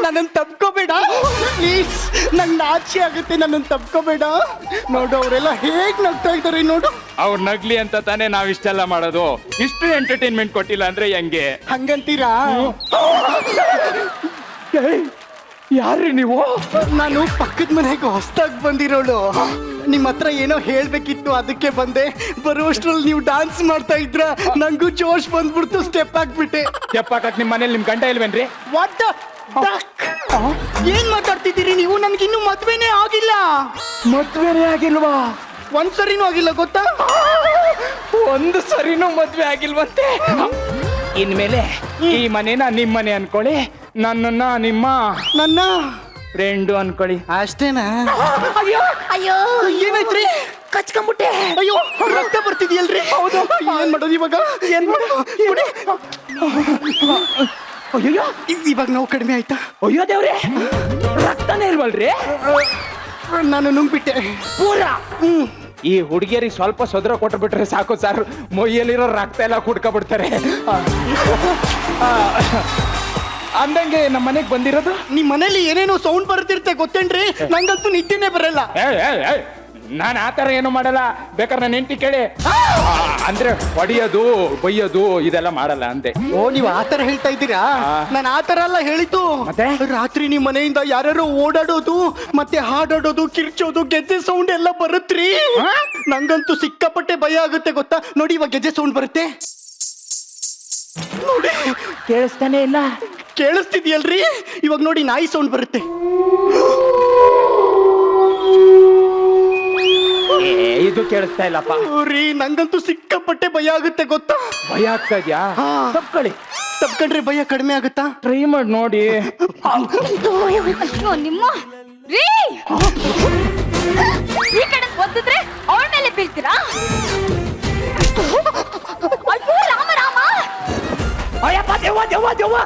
ನನ್ನನ್ನು ತಪ್ಕೋಬೇಡ ಪ್ಲೀಸ್. ನಂಗೆ ನಾಚಿ ಆಗುತ್ತೆ, ನನ್ನನ್ನು ತಪ್ಕೋಬೇಡ. ನೋಡು ಅವರೆಲ್ಲ ಹೇಗ್ ನಗ್ತಾ ಇದ್ದಾರೆ ನೋಡು. ಅವ್ರು ನಗ್ಲಿ ಅಂತ ತಾನೇ ನಾವ್ ಇಷ್ಟೆಲ್ಲ ಮಾಡೋದು. ಇಷ್ಟು ಎಂಟರ್ಟೈನ್ಮೆಂಟ್ ಕೊಟ್ಟಿಲ್ಲ ಅಂದ್ರೆ ಹೆಂಗೆ? ಹಂಗಂತೀರಾ? ಯಾರ್ರಿ ನೀವು? ನಾನು ಪಕ್ಕದ ಮನೆಗೆ ಹೊಸ್ದಾಗಿ ಬಂದಿರೋಳು. ನಿಮ್ಮ ಹತ್ರ ಏನೋ ಹೇಳ್ಬೇಕಿತ್ತು, ಅದಕ್ಕೆ ಬಂದೆ. ಬರುವಷ್ಟ್ರಲ್ಲಿ ನೀವು ಡಾನ್ಸ್ ಮಾಡ್ತಾ ಇದ್ರ ನಂಗೂ ಜೋಶ್ ಬಂದ್ಬಿಡ್ತು, ಸ್ಟೆಪ್ ಹಾಕ್ಬಿಟ್ಟೆ. ಸ್ಟೆಪ್ ಹಾಕಕ್ ನಿಮ್ ಮನೇಲಿ ನಿಮ್ ಗಂಡ ಇಲ್ವೇನ್ರಿ? What the duck? ಏನ್ ಮಾತಾಡ್ತಿದ್ದೀರಿ ನೀವು? ನನ್ಗಿನ್ನೂ ಮದ್ವೆನೇ ಆಗಿಲ್ಲ. ಮದ್ವೆನೇ ಆಗಿಲ್ವಾ? ಒಂದ್ಸರಿನೂ ಆಗಿಲ್ಲ ಗೊತ್ತಾ? ಒಂದು ಸರಿನೂ ಮದ್ವೆ ಆಗಿಲ್ವಂತೆ. ಇನ್ಮೇಲೆ ಈ ಮನೇನ ನಿಮ್ ಮನೆ ಅನ್ಕೊಳ್ಳಿ, ನನ್ನನ್ನ ನಿಮ್ಮ ನನ್ನ ಫ್ರೆಂಡು ಅನ್ಕೊಳ್ಳಿ. ಅಷ್ಟೇನಾ? ಅಯ್ಯೋ ಅಯ್ಯೋ ಏನಾಯ್ತ್ರಿ? ಕಚ್ಕೊಂಬಿಟ್ಟೆ. ಅಯ್ಯೋ ರಕ್ತ ಬರ್ತಿದ್ಯಲ್ರಿ? ಹೌದು. ಏನ್ ಮಾಡೋದು ಇವಾಗ? ಏನ್ ಮಾಡೋದು? ಅಯ್ಯೋ ಇವಾಗ ನೋವು ಕಡಿಮೆ ಆಯ್ತಾ? ಅಯ್ಯೋ ದೇವ್ರೆ, ರಕ್ತನೇ ಇಲ್ವಲ್ರಿ? ನಾನು ನುಂಗ್ಬಿಟ್ಟೆ ಪೂರ. ಈ ಹುಡುಗಿಯರಿಗೆ ಸ್ವಲ್ಪ ಸೊದ್ರ ಕೊಟ್ಬಿಟ್ರೆ ಸಾಕು ಸರ್, ಮೊಯ್ಯಲ್ಲಿರೋ ರಕ್ತ ಎಲ್ಲ ಕುಡ್ಕೊಬಿಡ್ತಾರೆ. ಅಂದಂಗೆ ನಮ್ಮ ಮನೆಗೆ ಬಂದಿರೋದು. ನಿಮ್ ಮನೇಲಿ ಏನೇನೋ ಸೌಂಡ್ ಬರ್ತಿರುತ್ತೆ ಗೊತ್ತೇನ್ರಿ? ನಂಗಂತೂ ನಿದ್ದೆನೆ ಬರಲ್ಲ. ನಾನು ಆತರ ಏನು ಮಾಡಲ್ಲ, ಬೇಕಾದ್ರೆ ನನ್ನ ಹೆಂಡತಿ ಕೇಳಿ. ಅಂದ್ರೆ ಹೊಡಿಯೋದು ಬೈಯೋದು ಇದೆಲ್ಲ ಮಾಡಲ್ಲ ಅಂತೆ. ಓ, ನೀವು ಆತರ ಹೇಳ್ತಾ ಇದ್ದೀರಾ? ನಾನು ಆತರ ಎಲ್ಲ ಹೇಳಿದ್ದು. ಮತ್ತೆ ರಾತ್ರಿ ನಿಮ್ ಮನೆಯಿಂದ ಯಾರ್ಯಾರೋ ಓಡಾಡೋದು, ಮತ್ತೆ ಹಾಡಾಡೋದು, ಕಿರ್ಚೋದು, ಗೆಜ್ಜೆ ಸೌಂಡ್ ಎಲ್ಲ ಬರುತ್ತ್ರಿ. ನಂಗಂತೂ ಸಿಕ್ಕಾಪಟ್ಟೆ ಭಯ ಆಗುತ್ತೆ ಗೊತ್ತಾ? ನೋಡಿ ಇವಾಗ ಗೆಜ್ಜೆ ಸೌಂಡ್ ಬರುತ್ತೆ ನೋಡಿ. ಕೇಳಿಸ್ತಾನೆ ಇಲ್ಲ. ಕೇಳಿಸ್ತಿದ್ಯಲ್ರಿ? ಇವಾಗ ನೋಡಿ ನಾಯಿ ಸೌಂಡ್ ಬರುತ್ತೆ. ಇದು ಕೇಳಿಸ್ತಾ ಇಲ್ಲಪ್ಪ ರೀ. ನಂಗಂತೂ ಸಿಕ್ಕಾಪಟ್ಟೆ ಭಯ ಆಗುತ್ತೆ ಗೊತ್ತಾ? ಭಯ ಆಗ್ತಾ ಇದ್ಯಾ? ತಪ್ಕೊಳ್ಳಿ. ತಪ್ಕೊಂಡ್ರೆ ಭಯ ಕಡಿಮೆ ಆಗುತ್ತಾ? ಟ್ರೈ ಮಾಡಿ ನೋಡಿ. ಅಯ್ಯೋ ನಿಮ್ಮ ರೀ, ಈ ಕಡೆ ಒದ್ದಿದ್ರೆ ಅವಳ ಮೇಲೆ ಬೀಳ್ತೀರಾ? ಅಯ್ಯೋ ರಾಮ ರಾಮ. ಅಯ್ಯಪ್ಪ ದೆವ್ವ ದೆವ್ವ ದೆವ್ವ.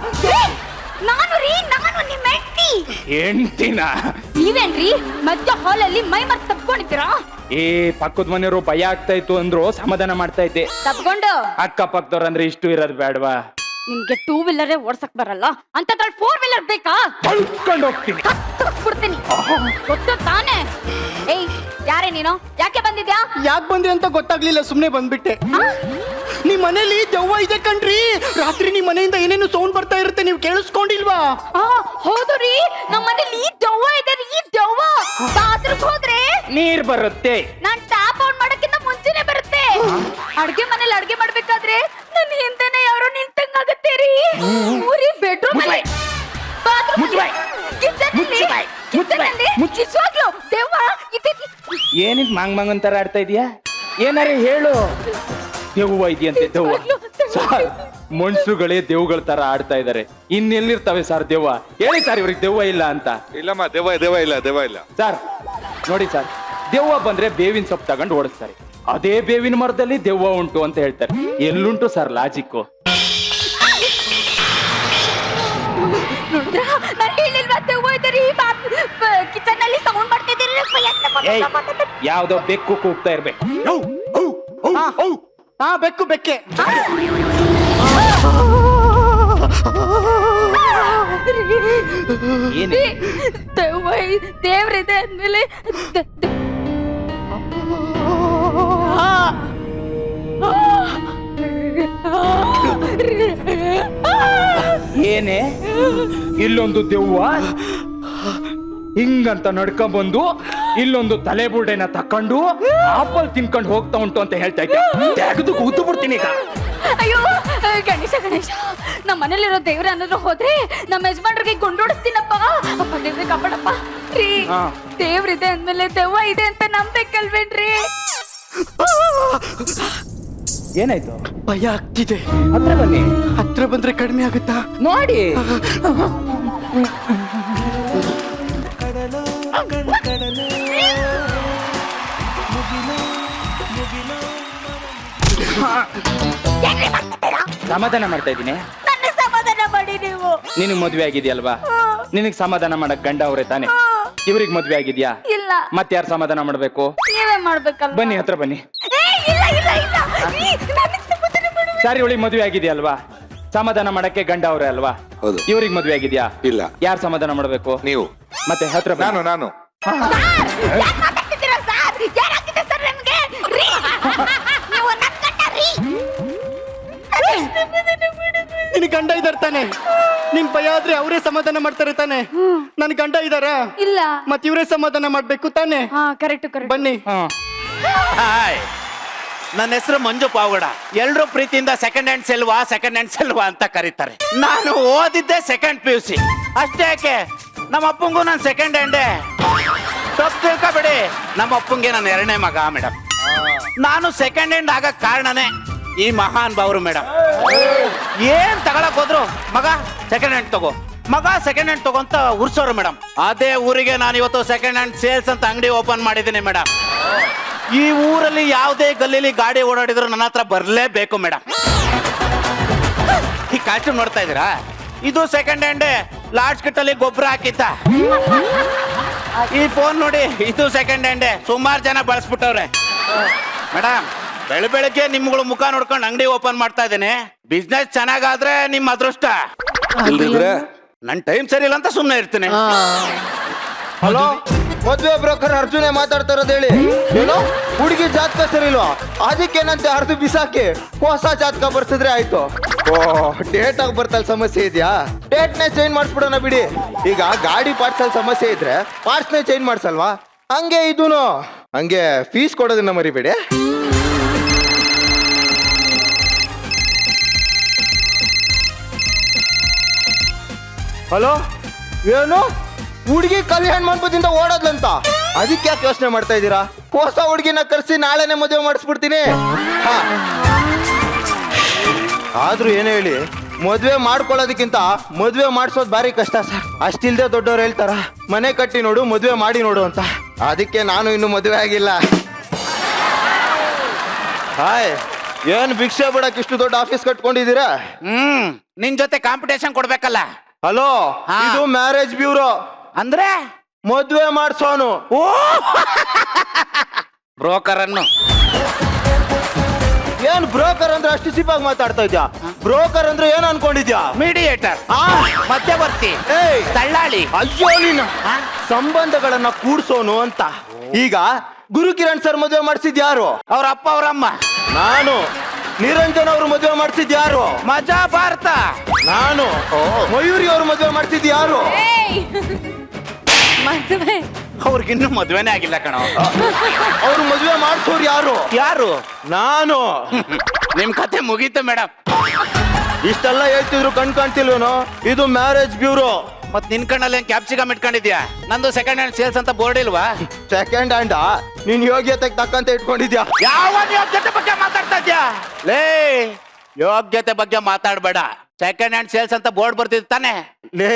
ನಾನು ರೀ, ನಾನು ನಿಮ್ಮ ಹೆಂಡ್ತಿನ. ನೀವೇನ್ರಿ ಮಧ್ಯ ಹಾಲಲ್ಲಿ ಮೈ ಮರ್ತ್ ತಪ್ಕೊಂಡಿದ್ದೀರಾ? ಪಕ್ಕದ ಮನೆಯವರು ಭಯ ಆಗ್ತಾ ಇತ್ತು ಅಂದ್ರು ಸಮಾಧಾನ ಮಾಡ್ತಾ ಇದ್ದೆ. ತಪ್ಕೊಂಡು ಅಕ್ಕ ಪಕ್ಕದವ್ರ ಅಂದ್ರೆ ಇಷ್ಟು ಇರೋದು ಬೇಡವಾ? ನಿಮ್ಗೆ 2 ವೀಲರೇ ಓಡ್ಸಕ್ ಬರಲ್ಲ, ಅಂತದ್ರಲ್ಲಿ 4 ವೀಲರ್ ಬೇಕಾ? ಕಳ್ಕೊಂಡು ಹೋಗ್ತೀನಿ. ಬಿಡ್ತೀನಿ ಗೊತ್ತು ತಾನೇ. ಏಯ್ ಯಾರೇ ನೀನು? ಯಾಕೆ ಬಂದಿದ್ಯಾ? ಯಾಕೆ ಬಂದೆ ಅಂತ ಗೊತ್ತಾಗ್ಲಿಲ್ಲ, ಸುಮ್ನೆ ಬಂದ್ಬಿಟ್ಟೆ. ನಿಮ್ ಮನೇಲಿ ದೆವ್ವ ಇದೆ ಕಣ್ರಿ. ರಾತ್ರಿ ನಿಮ್ ಮನೆಯಿಂದ ಏನೇನು ಸೌಂಡ್ ಬರ್ತಾ ಇರುತ್ತೆ, ನೀವು ಕೇಳಿಸ್ಕೊಂಡಿಲ್ವಾ? ಹೌದು ರೀ, ನಮ್ಮ ಮನೇಲಿ ದೆವ್ವ ಇದೆ ರೀ. ದೆವ್ವ ಬಾತ್ರೂಮ್ ಹೋದ್ರೆ ನೀರ್ ಬರುತ್ತೆ. ನಾನ್ ಟ್ಯಾಪ್ ಆನ್ ಮಾಡಕ್ಕಿಂತ ಮುಂಚೆನೆ ಬರುತ್ತೆ. ಅಡ್ಗೆ ಮನೇಲಿ ಅಡ್ಗೆ ಮಾಡ್ಬೇಕಾದ್ರೆ ನನ್ನ ಹಿಂದೆನೆ ಯಾರೋ ನಿಂತಂಗಾಗತ್ತೆ ರೀ. ಊರಿ ಬೆಡ್ರೂಮ್ ಅಲ್ಲಿ, ಬಾತ್ರೂಮ್ ಅಲ್ಲಿ, ಕಿಚನ್ ಅಲ್ಲಿ, ನಿಜವಾಗ್ಲೂ ದೆವ್ವ ಇದೆ. ಏನಿದ್ ಮಾಂಗ್ ಮಾಂಗ್ ಅಂತಾರ ಆಡ್ತಾ ಇದೀಯಾ? ಏನಾರೇ ಹೇಳು. ದೆವ್ವ ಇದೆಯಂತೆ. ದೆವ್ವ ಸರ್, ಮನುಷ್ಯರುಗಳೇ ದೆವ್ಗಳ ತರ ಆಡ್ತಾ ಇದಾರೆ. ಇನ್ನೆಲ್ಲಿರ್ತವೆ ಸರ್ ದೆವ್ವ? ಹೇಳಿ ಸರ್ ಇವ್ರಿಗೆ ದೆವ್ವ ಇಲ್ಲ ಅಂತ. ಇಲ್ಲಮ್ಮ, ದೆವ್ವ ಇಲ್ಲ ಸರ್ ನೋಡಿ ಸರ್, ದೆವ್ವ ಬಂದ್ರೆ ಬೇವಿನ ಸೊಪ್ಪು ತಗೊಂಡು ಓಡಿಸ್ತಾರೆ. ಅದೇ ಬೇವಿನ ಮರದಲ್ಲಿ ದೆವ್ವ ಉಂಟು ಅಂತ ಹೇಳ್ತಾರೆ. ಎಲ್ಲುಂಟು ಸರ್ ಲಾಜಿಕ್ಕು? ನಾನು ಹೇಳಿಲ್ವಾ ದೆವ್ವ ಇದೆ ರೀ? ಕಿಚನ್ ಅಲ್ಲಿ ಸೌಂಡ್ ಮಾಡ್ತಿದ್ದೀರಿ. ಯಾವ್ದೋ ಬೆಕ್ಕು ಕೂಗ್ತಾ ಇರ್ಬೇಕು. ಬೆಕ್ಕು ಬೆಕ್ಕೆ. ದೆವ್ವ ದೇವ್ರಿದೆ ಅಂದ್ಮೇಲೆ ಏನೇ ಇಲ್ಲೊಂದು ದೆವ್ವ ಹಿಂಗಂತ ನಡ್ಕೊಂಡ್ಬಂದು ಇಲ್ಲೊಂದು ತಲೆ ಬುರುಡೆನ ತಕೊಂಡು ಆಪಲ್ ತಿನ್ಕೊಂಡು ಹೋಗ್ತಾ ಉಂಟು ಅಂತ ಹೇಳ್ತಾ ಇದ್ದೆ. ತೆಗೆದು ಕೂತು ಬಿಡ್ತೀನಿ ಈಗ. ಅಯ್ಯೋ ಗಣೇಶ ಗಣೇಶ, ನಮ್ಮ ಮನೇಲಿರೋ ದೇವ್ರ ಅನ್ನೋದ್ರು ಹೋದ್ರೆ ನಮ್ಮ ಯಜಮಾನ್ರಿಗೆ ಗುಂಡೋಡಿಸ್ತೀನಪ್ಪ. ಅಪ್ಪ ದೇವ್ರಿಗೆ ಕಾಪಾಡಪ್ಪ ರೀ. ದೇವ್ರಿದೆ ಅಂದ್ಮೇಲೆ ದೆವ್ವ ಇದೆ ಅಂತ ನಂಬೇಕಲ್ವೇನ್ರಿ? ಏನಾಯ್ತು? ಭಯ ಆಗ್ತಿದೆ. ಹತ್ರ ಬನ್ನಿ. ಹತ್ರ ಬಂದ್ರೆ ಕಡಿಮೆ ಆಗುತ್ತಾ ನೋಡಿ. ಸಮಾಧಾನ ಮಾಡ್ತಾ ಇದ್ದೀನಿ. ನನ್ನ ಸಮಾಧಾನ ಮಾಡಿ ನೀವು. ನಿನಗ್ ಮದ್ವೆ ಆಗಿದ್ಯಲ್ವಾ? ನಿನಗ್ ಸಮಾಧಾನ ಮಾಡಕ್ ಗಂಡ ಅವ್ರೆ ತಾನೆ. ಇವ್ರಿಗೆ ಮದ್ವೆ ಆಗಿದ್ಯಾ? ಇಲ್ಲ. ಮತ್ತೆ ಯಾರು ಸಮಾಧಾನ ಮಾಡ್ಬೇಕು? ನೀವೇ ಮಾಡ್ಬೇಕಲ್ವಾ? ಬನ್ನಿ ಹತ್ರ ಬನ್ನಿ. ಇಲ್ಲ ಇಲ್ಲ ಇಲ್ಲ, ನನಗೆ ಸಮಾಧಾನ ಮಾಡು. ಸರಿ, ಇವಳಿಗೆ ಮದ್ವೆ ಆಗಿದ್ಯಲ್ವಾ? ಸಮಾಧಾನ ಮಾಡಕ್ಕೆ ಗಂಡ ಅವ್ರೆ ಅಲ್ವಾ? ಹೌದು. ಇವ್ರಿಗೆ ಮದ್ವೆ ಆಗಿದ್ಯಾ? ಇಲ್ಲ. ಯಾರು ಸಮಾಧಾನ ಮಾಡ್ಬೇಕು? ನೀವು. ಮತ್ತೆ ಹತ್ರ ಬನ್ನಿ. ನಾನು ಯಾಕ್ ಮಾತಾಡ್ತಿದ್ದೀರಾ ಸರ್? ಯಾರಾಗಿದೆ ಸರ್ ನಿಮ್ಗೆ? ರೀ! ನೀವು ನನ್ ಗಂಡ ರೀ! ನಿನ್ ಗಂಡ ಇದಾರ ತಾನೆ? ನಿನ್ ಭಯ ಆದ್ರೆ ಅವರೇ ಸಮಾಧಾನ ಮಾಡ್ತಾರೆ ತಾನೆ? ನನ್ ಗಂಡ ಇದಾರ? ಇಲ್ಲ. ಮತ್ ಇವರೇ ಸಮಾಧಾನ ಮಾಡ್ಬೇಕು ತಾನೆ? ಹಾ ಕರೆಕ್ಟ್ ಬನ್ನಿ. ಹಾಯ್, ನನ್ನ ಹೆಸರು ಮಂಜು ಪಾವಗಡ. ಎಲ್ರೂ ಪ್ರೀತಿಯಿಂದ ಸೆಕೆಂಡ್ ಹ್ಯಾಂಡ್ ಸೆಲ್ವಾ ಅಂತ ಕರೀತಾರೆ. ನಾನು ಓದಿದ್ದೆ ಸೆಕೆಂಡ್ PUC ಅಷ್ಟೇ. ಯಾಕೆ ನಮ್ಮ ಅಪ್ಪಂಗೂ ನಾನು ಸೆಕೆಂಡ್ ಹ್ಯಾಂಡೇ. ತಪ್ಪು ತಿಳ್ಕೊಬೇಡಿ, ನಮ್ಮ ಅಪ್ಪಂಗೆ ನಾನು 2ನೇ ಮಗ ಮೇಡಮ್. ನಾನು ಸೆಕೆಂಡ್ ಹ್ಯಾಂಡ್ ಆಗಕ್ ಕಾರಣನೇ ಈ ಮಹಾನ್ ಭಾವರು ಮೇಡಮ್. ಏನ್ ತಗೊಳಕ್ ಹೋದ್ರು ಮಗ ಸೆಕೆಂಡ್ ಹ್ಯಾಂಡ್ ತಗೋ, ಮಗ ಸೆಕೆಂಡ್ ಹ್ಯಾಂಡ್ ತಗೋ ಅಂತ ಉರ್ಸೋರು ಮೇಡಮ್. ಅದೇ ಊರಿಗೆ ನಾನು ಇವತ್ತು ಸೆಕೆಂಡ್ ಹ್ಯಾಂಡ್ ಸೇಲ್ಸ್ ಅಂತ ಅಂಗಡಿ ಓಪನ್ ಮಾಡಿದ್ದೀನಿ ಮೇಡಮ್. ಈ ಊರಲ್ಲಿ ಯಾವುದೇ ಗಲ್ಲಿಲಿ ಗಾಡಿ ಓಡಾಡಿದ್ರು ನನ್ನ ಹತ್ರ ಬರ್ಲೇಬೇಕು ಮೇಡಮ್. ಈ ಕಾಸ್ಟ್ಯೂಮ್ ನೋಡ್ತಾ ಇದ್ದೀರಾ? ಇದು ಸೆಕೆಂಡ್ ಹ್ಯಾಂಡ್ ಲಾರ್ಜ್ ಕಿಟ್ಟಲ್ಲಿ ಗೊಬ್ಬರ ಹಾಕಿತ್ತ. ಈ ಫೋನ್ ನೋಡಿ, ಇದು ಸೆಕೆಂಡ್ ಹ್ಯಾಂಡ್ ಸುಮಾರು ಜನ ಬಳಸ್ಬಿಟ್ಟವ್ರೆ ಮೇಡಮ್. ಬೆಳಗ್ಗೆ ನಿಮ್ಗಳು ಮುಖ ನೋಡ್ಕೊಂಡು ಅಂಗಡಿ ಓಪನ್ ಮಾಡ್ತಾ ಇದ್ದೇನೆ. ಬಿಸ್ನೆಸ್ ಚೆನ್ನಾಗಾದ್ರೆ ನಿಮ್ ಅದೃಷ್ಟ, ಇಲ್ದಿದ್ರೆ ನನ್ ಟೈಮ್ ಸರಿ ಇಲ್ಲ ಅಂತ ಸುಮ್ಮನೆ ಇರ್ತೀನಿ. ಹಲೋ, ಮದ್ವೆ ಬ್ರೋಕರ್ ಅರ್ಜುನೇ ಮಾತಾಡ್ತಾ ಇರೋದು ಹೇಳಿ. ಏನು ಹುಡುಗಿ ಜಾತಕ ಸರಿ ಇಲ್ವಾ? ಅದಕ್ಕೇನಂತೆ ಅರ್ಧ ಬಿಸಾಕಿ ಹೊಸ ಜಾತಕ ಬರ್ಸಿದ್ರೆ ಆಯ್ತು. ಓ, ಡೇಟ್ ಆಗಿ ಬರ್ತಲ್ಲಿ ಸಮಸ್ಯೆ ಇದೆಯಾ? ಡೇಟ್ನೇ ಚೇಂಜ್ ಮಾಡಿಸ್ಬಿಡೋಣ ಬಿಡಿ. ಈಗ ಗಾಡಿ ಪಾರ್ಟ್ಸ್ ಅಲ್ಲಿ ಸಮಸ್ಯೆ ಇದ್ರೆ ಪಾರ್ಟ್ಸ್ನೇ ಚೇಂಜ್ ಮಾಡ್ಸಲ್ವಾ? ಹಂಗೆ ಇದೂನು ಹಂಗೆ ಫೀಸ್ ಕೊಡೋದನ್ನ ಮರಿಬೇಡಿ. ಹಲೋ, ಏನು ಹುಡುಗಿ ಕಲ್ಯಾಣ ಮಂಟಪದಿಂದ ಓಡೋದ್ಲಂತ? ಅದಕ್ಕೆ ಯಾಕೆ ಯೋಚನೆ ಮಾಡ್ತಾ ಇದ್ದೀರಾ? ಹೊಸ ಹುಡುಗಿನ ಕರ್ಸಿ ನಾಳೆನೆ ಮದುವೆ ಮಾಡಿಸ್ಬಿಡ್ತೀನಿ. ಹಾ, ಆದ್ರೂ ಏನೇ ಹೇಳಿ, ಮದುವೆ ಮಾಡ್ಕೊಳ್ಳೋದಕ್ಕಿಂತ ಮದುವೆ ಮಾಡಿಸೋದು ಭಾರಿ ಕಷ್ಟ ಸರ್. ಅಷ್ಟಿಲ್ದೆ ದೊಡ್ಡವ್ರು ಹೇಳ್ತಾರ, ಮನೆ ಕಟ್ಟಿ ನೋಡು ಮದುವೆ ಮಾಡಿ ನೋಡು ಅಂತ. ಅದಕ್ಕೆ ನಾನು ಇನ್ನು ಮದುವೆ ಆಗಿಲ್ಲ. ಹಾಯ್, ಏನ್ ಭಿಕ್ಷೆ ಬಿಡಕ್ ಇಷ್ಟು ದೊಡ್ಡ ಆಫೀಸ್ ಕಟ್ಕೊಂಡಿದ್ದೀರಾ? ನಿನ್ ಜೊತೆ ಕಾಂಪಿಟೇಷನ್ ಕೊಡ್ಬೇಕಲ್ಲ. ಹಲೋ, ಹಾ. ಇದು ಮ್ಯಾರೇಜ್ ಬ್ಯೂರೋ. ಅಂದ್ರೆ ಮದುವೆ ಮಾಡ್ಸೋನು. ಓ ಬ್ರೋಕರ್ ಅನ್ನು. ಏನ್ ಬ್ರೋಕರ್ ಅಂದ್ರೆ ಅಷ್ಟು ಸಿಪಾಗಿ ಮಾತಾಡ್ತಾ ಇದ್ಯಾ? ಬ್ರೋಕರ್ ಅಂದ್ರೆ ಏನ್ ಅನ್ಕೊಂಡಿದ್ಯಾ? ಮೀಡಿಯೇಟರ್, ಮಧ್ಯವರ್ತಿ, ಏಯ್, ದಳ್ಳಾಳಿ. ಅಯ್ಯೋ ನೀನು ಸಂಬಂಧಗಳನ್ನ ಕೂಡ್ಸೋನು ಅಂತ. ಈಗ ಗುರುಕಿರಣ್ ಸರ್ ಮದುವೆ ಮಾಡಿಸಿದ್ ಯಾರು? ಅವ್ರ ಅಪ್ಪ ಅವ್ರಮ್ಮ. ನಾನು. ನಿರಂಜನ್ ಅವ್ರು ಮದುವೆ ಮಾಡಿಸಿದ್ ಯಾರು? ಮಜಾ ಭಾರತ. ನಾನು. ಮಯೂರಿ ಅವ್ರು ಮದುವೆ ಮಾಡಿಸಿದ್ ಯಾರು? ಮದುವೆ ಅವ್ರಿಗಿನ್ನೂ ಮದ್ವೆನೇ ಆಗಿಲ್ಲ ಕಣ. ಅವ್ರು ಮದುವೆ ಮಾಡಿಸೋರು ಯಾರು? ಯಾರು? ನಾನು. ನಿಮ್ ಕತೆ ಮುಗೀತು ಮೇಡಮ್. ಇಷ್ಟೆಲ್ಲ ಹೇಳ್ತಿದ್ರು ಕಣ್ ಕಾಣ್ತಿಲ್ವೇನೋ? ಇದು ಮ್ಯಾರೇಜ್ ಬ್ಯೂರೋ. ಮತ್ ನಿನ್ ಕಣ್ಣಲ್ಲಿ ಏನ್ ಕ್ಯಾಪ್ಸಿಕಮ್ ಇಟ್ಕೊಂಡಿದ್ಯಾ? ನಂದು ಸೆಕೆಂಡ್ ಹ್ಯಾಂಡ್ ಸೇಲ್ಸ್ ಅಂತ ಬೋರ್ಡ್ ಇಲ್ವಾ? ಸೆಕೆಂಡ್ ಹ್ಯಾಂಡ್ ನೀನ್ ಯೋಗ್ಯತೆಗೆ ತಕ್ಕಂತ ಇಟ್ಕೊಂಡಿದ್ಯಾ? ಯಾವ ಯೋಗ್ಯತೆ ಬಗ್ಗೆ ಮಾತಾಡ್ತಾ ಇದ್ಯಾ? ಲೇ, ಯೋಗ್ಯತೆ ಬಗ್ಗೆ ಮಾತಾಡ್ಬೇಡ. ಸೆಕೆಂಡ್ ಹ್ಯಾಂಡ್ ಸೇಲ್ಸ್ ಅಂತ ಬೋರ್ಡ್ ಬರ್ತಿದ್ ತಾನೆ? ಲೇ,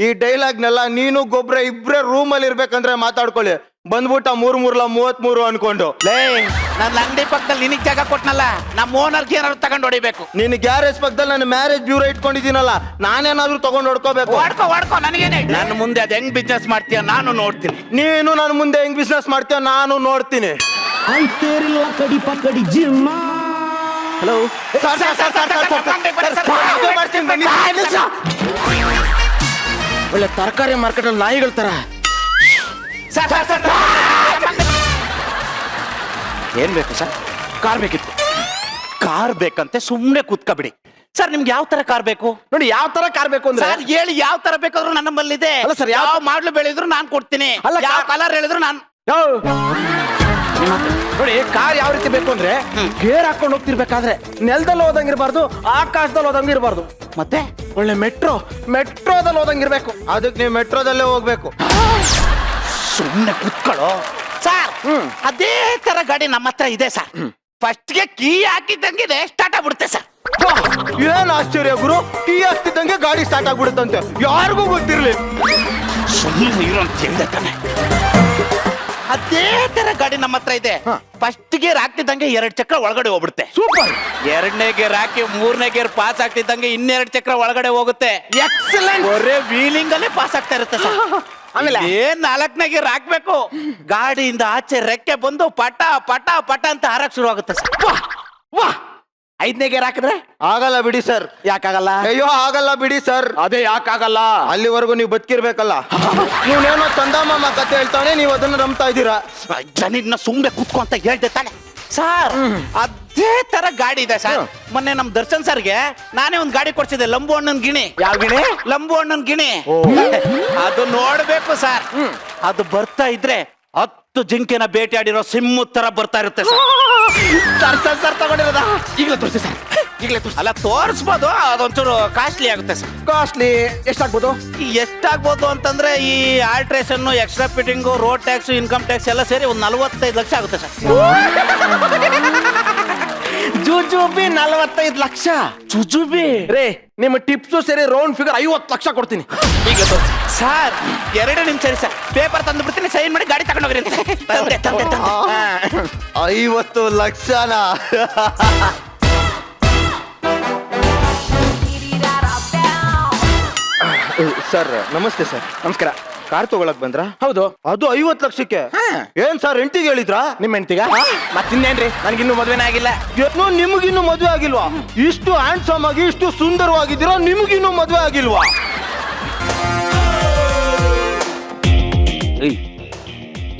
ಈ ಡೈಲಾಗ್ನೆಲ್ಲ ನೀನು ಗೊಬ್ರ ಇಬ್ರೇ ರೂಮ್ ಅಲ್ಲಿ ಇರ್ಬೇಕಂದ್ರೆ ಮಾತಾಡ್ಕೊಳ್ಳಿ. ಬಂದ್ಬಿಟ್ಟ 33 ಅನ್ಕೊಂಡು. ಲೇ, ನನ್ನ ಅಂಗಡಿ ಪಕ್ಕದಲ್ಲಿ ನಿನಗ್ ಜಾಗ ಕೊಟ್ನಲ್ಲ, ನಮ್ಮ ಓನರ್ಗೆ ಏನಾದ್ರು ತಗೊಂಡ್ ಹೊಡಿಬೇಕು. ನಿನ್ ಗ್ಯಾರೇಜ್ ಪಕ್ಕದಲ್ಲಿ ನಾನು ಮ್ಯಾರೇಜ್ ಬ್ಯೂರೋ ಇಟ್ಕೊಂಡಿದ್ದೀನಲ್ಲ, ನಾನೇನಾದ್ರೂ ತಗೊಂಡ್ ಹೊಡ್ಕೋಬೇಕು. ವಾಡ್ಕೋ ನನಗೇನೆ. ನನ್ನ ಮುಂದೆ ಅದ್ ಹೆಂಗ್ ಬಿಸ್ನೆಸ್ ಮಾಡ್ತೀಯ ನಾನು ನೋಡ್ತೀನಿ. ನೀನು ನನ್ನ ಮುಂದೆ ಹೆಂಗ್ ಬಿಸ್ನೆಸ್ ಮಾಡ್ತೀಯ ನಾನು ನೋಡ್ತೀನಿ. ಹಲೋ, ಒಳ್ಳೆ ತರಕಾರಿ ಮಾರ್ಕೆಟ್ ಅಲ್ಲಿ ನಾಯಿಗಳ ತರ. ಏನ್ ಬೇಕು ಸರ್? ಕಾರ್ ಬೇಕಿತ್ತು. ಕಾರ್ ಬೇಕಂತೆ ಸುಮ್ನೆ ಕೂತ್ಕೊಬಿಡಿ. ಸರ್, ನಿಮ್ಗೆ ಯಾವ ತರ ಕಾರ್ ಬೇಕು? ನೋಡಿ, ಯಾವ ತರ ಕಾರ್ ಬೇಕು ಅಂದ್ರೆ ಸರ್ ಹೇಳಿ, ಯಾವ ತರ ಬೇಕಾದ್ರೂ ನನ್ನ ನಮ್ಮಲ್ಲಿದೆ. ಅಲ್ಲ ಸರ್, ಯಾವ ಮಾಡ್ಲು ಬೆಳೆದ್ರು ನಾನ್ ಕೊಡ್ತೀನಿ. ಅಲ್ಲ, ಯಾವ ಕಲರ್ ಹೇಳಿದ್ರು ನಾನು. ನೋಡಿ, ಕಾರ್ ಯಾವ ರೀತಿ ಬೇಕು ಅಂದ್ರೆ ಗೇರ್ ಹಾಕೊಂಡು ಹೋಗ್ತಿರ್ಬೇಕಾದ್ರೆ ನೆಲದಲ್ಲಿ ಹೋದಂಗಿರ್ಬಾರ್ದು, ಆಕಾಶದಲ್ಲಿ ಹೋದಂಗಿರ್ಬಾರ್ದು. ಮತ್ತೆ ಒಳ್ಳೆ ಮೆಟ್ರೋದಲ್ಲಿ ಹೋದಂಗಿರ್ಬೇಕು. ಅದಕ್ಕೆ ನೀವು ಮೆಟ್ರೋದಲ್ಲೇ ಹೋಗ್ಬೇಕು. ಸುಮ್ನೆ ಕುತ್ಕೊಳ್ಳೋ ಸರ್. ಅದೇ ತರ ಗಾಡಿ ನಮ್ಮ ಹತ್ರ ಇದೆ ಸರ್. ಫಸ್ಟ್ ಗೆ ಕೀ ಹಾಕಿದ್ದಂಗೆ ಸ್ಟಾರ್ಟ್ ಆಗ್ಬಿಡುತ್ತೆ ಸರ್. ಏನ್ ಆಶ್ಚರ್ಯ ಗುರು, ಟೀ ಹಾಕ್ತಿದ್ದಂಗೆ ಗಾಡಿ ಸ್ಟಾರ್ಟ್ ಆಗ್ಬಿಡುತ್ತಂತೆ. ಯಾರಿಗೂ ಗೊತ್ತಿರ್ಲಿ. ಸುಮ್ಮನೆ ಇರೋ ಅಂತ ಹೇಳಿದೆ ತಾನೆ. ಅದೇ ತರ ಗಾಡಿ ನಮ್ಮ ಹತ್ರ ಇದೆ. ಫಸ್ಟ್ ಗೇರ್ ಹಾಕ್ತಿದ್ದಂಗೆ 2 ಚಕ್ರ ಒಳಗಡೆ ಹೋಗ್ಬಿಡುತ್ತೆ. ಸೂಪರ್. 2ನೇ ಗೇರ್ ಹಾಕಿ 3ನೇ ಗೇರ್ ಪಾಸ್ ಆಗ್ತಿದ್ದಂಗೆ 2 ಚಕ್ರ ಒಳಗಡೆ ಹೋಗುತ್ತೆ. ಎಕ್ಸಲೆಂಟ್. ಒರೇ ವೀಲಿಂಗ್ ಅಲ್ಲೇ ಪಾಸ್ ಆಗ್ತಾ ಇರುತ್ತೆ ಸರ್. ಆಮೇಲೆ 4ನೇ ಗೇರ್ ಹಾಕ್ಬೇಕು, ಗಾಡಿಯಿಂದ ಆಚೆ ರೆಕ್ಕೆ ಬಂದು ಪಟ ಪಟ ಪಟ ಅಂತ ಹಾರಕ್ ಶುರು ಆಗುತ್ತೆ ಸರ್. ವಾಹ್, 5ನೇ ಗೇರ್ ಹಾಕಿದ್ರೆ ಆಗಲ್ಲ ಬಿಡಿ ಸರ್. ಯಾಕಾಗಲ್ಲ? ಅಯ್ಯೋ ಆಗಲ್ಲ ಬಿಡಿ ಸರ್. ಅದೇ ಯಾಕಾಗಲ್ಲ? ಅಲ್ಲಿವರೆಗೂ ನೀವು ಬದುಕಿರ್ಬೇಕಲ್ಲ. ನೀವೇನೋ ಚಂದಮಾಮ ಕತೆ ಹೇಳ್ತಾನೆ, ನೀವು ಅದನ್ನ ನಂಬ್ತಾ ಇದ್ದೀರಾ. ಜನಿನ ಸುಮ್ನೆ ಕೂತ್ಕೊ ಅಂತ ಹೇಳ್ದೆ ತಾನೆ ಸರ್. ಅದೇ ತರ ಗಾಡಿ ಇದೆ ಸರ್. ಮೊನ್ನೆ ನಮ್ ದರ್ಶನ್ ಸರ್ಗೆ ನಾನೇ ಒಂದ್ ಗಾಡಿ ಕೊಡ್ಸಿದ್ದೆ, ಲಂಬು ಅಣ್ಣನ್ ಗಿಣಿ. ಯಾವ ಗಿಣಿ? ಲಂಬು ಅಣ್ಣನ್ ಗಿಣಿ. ಅದು ನೋಡ್ಬೇಕು ಸರ್. ಅದು ಬರ್ತಾ ಇದ್ರೆ 10 ಜಿಂಕೆನ ಬೇಟೆಯಾಡಿರೋ ಸಿಂಹ ತರ ಬರ್ತಾ ಇರುತ್ತೆ ಸರ್. ದರ್ಶನ್ ಸರ್ ತಗೊಂಡಿರೋದ? ಈಗಲೇ ತೋರಿಸಿ ಸರ್, ಈಗಲೇ ತೋರಿಸಿ. ಅಲ್ಲ ತೋರಿಸ್ಬೋದು, ಅದೊಂಚೂರು ಕಾಸ್ಟ್ಲಿ ಆಗುತ್ತೆ ಸರ್. ಕಾಸ್ಟ್ಲಿ ಎಷ್ಟಾಗ್ಬೋದು? ಎಷ್ಟಾಗ್ಬೋದು ಅಂತಂದ್ರೆ ಈ alteration, extra fitting, road tax, income tax ಎಲ್ಲ ಸೇರಿ ಒಂದು 45 ಲಕ್ಷ ಆಗುತ್ತೆ ಸರ್. ಜುಜುಬಿ 45 ಲಕ್ಷ? ಜುಜುಬಿ ರೇ, ನಿಮ್ಮ ಟಿಪ್ಸು ಸೇರಿ ರೌಂಡ್ ಫಿಗರ್ 50 ಲಕ್ಷ ಕೊಡ್ತೀನಿ. ಈಗ ತೋರಿಸಿ ಸರ್. 2 ನಿಮಿಷ ಸರಿ ಸರ್, ಪೇಪರ್ ತಂದು ಬಿಡ್ತೀನಿ, ಸೈನ್ ಮಾಡಿ ಗಾಡಿ ತಗೊಂಡೋಗ್ರಿ ಅಂತ. ತಂದೆ, ತಂದೆ, ತಂದೆ. 50 ಲಕ್ಷನ? ಸರ್ ನಮಸ್ತೆ ಸರ್. ನಮಸ್ಕಾರ. ಕಾರ್ ತಗೊಳಕ್ ಬಂದ್ರ? ಹೌದು. ಅದು 50 ಲಕ್ಷಕ್ಕೆ? ಏನ್ ಸರ್ ಹೆಂಡತಿಗೆ ಹೇಳಿದ್ರಾ? ನಿಮ್ಮ ಹೆಂಡತಿಗ? ಮತ್ತಿನ್ನೇನ್ರಿ, ನನ್ಗಿನ್ನೂ ಮದ್ವೆನೇ ಆಗಿಲ್ಲ. ಏನೋ ನಿಮಗಿನ್ನೂ ಮದುವೆ ಆಗಿಲ್ವಾ? ಇಷ್ಟು ಹ್ಯಾಂಡ್ಸಮ್ ಆಗಿ ಇಷ್ಟು ಸುಂದರವಾಗಿದ್ದೀರಾ, ನಿಮಗಿನ್ನೂ ಮದುವೆ ಆಗಿಲ್ವಾ?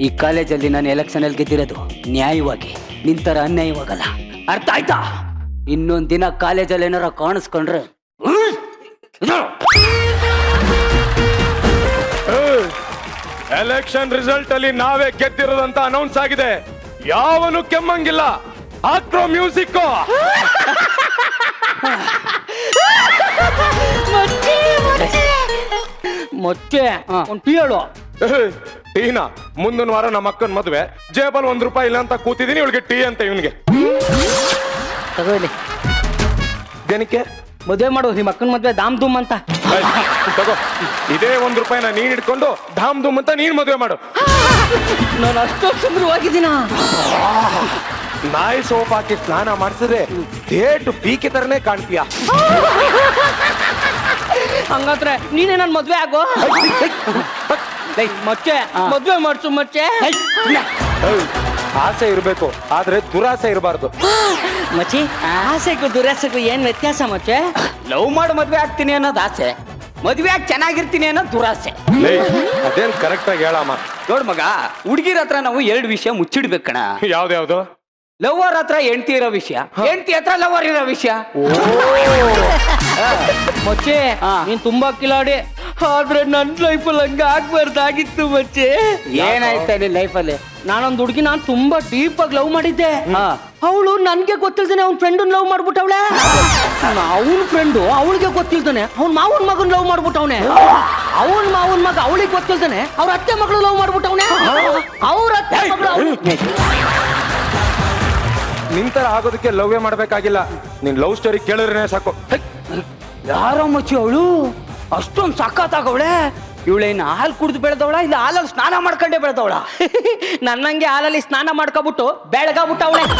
ಈ ಕಾಲೇಜಲ್ಲಿ ನಾನು ಎಲೆಕ್ಷನ್ ಅಲ್ಲಿ ಗೆದ್ದಿರೋದು ನ್ಯಾಯವಾಗಿ, ನಿಂತರ ಅನ್ಯಾಯವಾಗಲ್ಲ. ಅರ್ಥ ಆಯ್ತಾ? ಇನ್ನೊಂದ್ ದಿನ ಕಾಲೇಜಲ್ಲಿ ಏನಾರ ಕಾಣಿಸ್ಕೊಂಡ್ರೆ ಎಲೆಕ್ಷನ್ ರಿಸಲ್ಟ್ ಅಲ್ಲಿ ನಾವೇ ಗೆದ್ದಿರೋದಂತ ಅನೌನ್ಸ್ ಆಗಿದೆ. ಯಾವನು ಕೆಮ್ಮಂಗಿಲ್ಲ. ಹಾಕ್ರೋ ಮ್ಯೂಸಿಕ್. ಮೊಟ್ಟೆ ಒಂದು ಟೀ ಹೇಳು. ಟೀನಾ? ಮುಂದಿನ ವಾರ ನಮ್ಮ ಅಕ್ಕನ ಮದ್ವೆ, ಜೇಬಲ್ ₹1 ಇಲ್ಲ ಅಂತ ಕೂತಿದೀನಿ, ಇವಳಿಗೆ ಟೀ ಅಂತ ಇವನ್ಗೆ. ತಗೊಳ್ಳಿ. ಏನಕ್ಕೆ? ಮದುವೆ ಮಾಡು, ನಿಮ್ಮ ಅಕ್ಕನ ಮದ್ವೆ ಧಾಮ್ ಧೂಮ್ ಅಂತ. ತಗೋ, ಇದೇ ₹1 ನೀನ್ ಹಿಡ್ಕೊಂಡು ಧಾಮ್ ಧೂಮ್ ಅಂತ ನೀನ್ ಮದ್ವೆ ಮಾಡು. ನಾನು ಅಷ್ಟೊಂದು ಸುಂದರವಾಗಿದ್ದೀನ? ನಾಯಿ ಸೋಪ್ ಹಾಕಿ ಸ್ನಾನ ಮಾಡಿಸಿದ್ರೆ ಥೇಟು ಪೀಕೆ ತರನೇ ಕಾಣ್ತೀಯ. ಹಂಗಾದ್ರೆ ನೀನೇ ನನ್ ಮದ್ವೆ ಆಗೋ. ಮಚ್ಚೆ ಮದ್ವೆ ಮಾಡ್ಸು ಮಚ್ಚೆ. ಆಸೆ ಇರ್ಬೇಕು, ಆದ್ರೆ ದುರಾಸೆ ಇರಬಾರ್ದು. ಮಚ್ಚಿ, ಆಸೆಗೂ ದುರಾಸೆಗೂ ಏನ್ ವ್ಯತ್ಯಾಸ ಮಚ್ಚೆ? ಲವ್ ಮಾಡಿ ಮದ್ವೆ ಆಗ್ತೀನಿ ಅನ್ನೋದು ಆಸೆ, ಮದ್ವೆ ಆಗಿ ಚೆನ್ನಾಗಿರ್ತೀನಿ ಅನ್ನೋದು ದುರಾಸೆ. ಅದೇನ್ ಕರೆಕ್ಟ್ ಆಗಿ ಹೇಳಮ್ಮ. ನೋಡ್ ಮಗ, ಹುಡುಗಿರ ಹತ್ರ ನಾವು 2 ವಿಷಯ ಮುಚ್ಚಿಡ್ಬೇಕಣ. ಯಾವ್ದ್ಯಾವ್ದು? ಲವರ್ ಹತ್ರ ಹೆಂಡತಿ ಇರೋ ವಿಷಯ, ಹೆಂಡತಿ ಹತ್ರ ಲವರ್ ಇರೋ ವಿಷಯ. ಮಚ್ಚೆ, ನೀನ್ ತುಂಬಾ ಕಿಲಾಡಿ, ಆದ್ರೆ ನನ್ ಲೈಫಲ್ಲಿ ಹಂಗ ಆಗ್ಬಾರ್ದಾಗಿತ್ತು ಮಚ್ಚೆ. ಏನಾಯ್ತಾ ನಿನ್ ಲೈಫಲ್ಲಿ? ನಾನೊಂದು ಹುಡುಗಿ ನಾನು ತುಂಬಾ ಡೀಪ್ ಆಗಿ ಲವ್ ಮಾಡಿದ್ದೆ. ಅವಳು ನನ್ಗೆ ಗೊತ್ತಿಲ್ದೇನೆ ಅವ್ನ ಫ್ರೆಂಡ್ ಲವ್ ಮಾಡ್ಬಿಟ್ಟವಳೆ. ಅವನ ಫ್ರೆಂಡು ಅವಳಿಗೆ ಗೊತ್ತಿಲ್ದಾನೆ ಅವ್ನ ಮಾವನ್ ಮಗನ್ ಲವ್ ಮಾಡ್ಬಿಟ್ಟವನೆ. ಅವನ್ ಮಾವನ್ ಮಗ ಅವಳಿಗೆ ಗೊತ್ತಿಲ್ದಾನೆ ಅವ್ರ ಅತ್ತೆ ಮಗಳು ಲವ್ ಮಾಡ್ಬಿಟ್ಟವನೆ. ಅವ್ರ ಅತ್ತೆ ಮಗಳು ನಿಂತರ ಆಗೋದಕ್ಕೆ ಲವ್ವೇ ಮಾಡ್ಬೇಕಾಗಿಲ್ಲ, ನಿನ್ ಲವ್ ಸ್ಟೋರಿ ಕೇಳಿದ್ರೆ ಸಾಕು. ಯಾರೋ ಮಚ್ಚಿ ಅವಳು ಅಷ್ಟೊಂದು ಸಖತ್ತಾಗವಳೆ. ಇವಳೇನು ಹಾಲು ಕುಡಿದು ಬೆಳೆದವಳ, ಇಲ್ಲ ಹಾಲಲ್ಲಿ ಸ್ನಾನ ಮಾಡ್ಕೊಂಡೇ ಬೆಳೆದವಳ? ನನ್ನಂಗೆ ಹಾಲಲ್ಲಿ ಸ್ನಾನ ಮಾಡ್ಕೊಬಿಟ್ಟು ಬೆಳಗಾಗ್ಬಿಟ್ಟವಳೆ.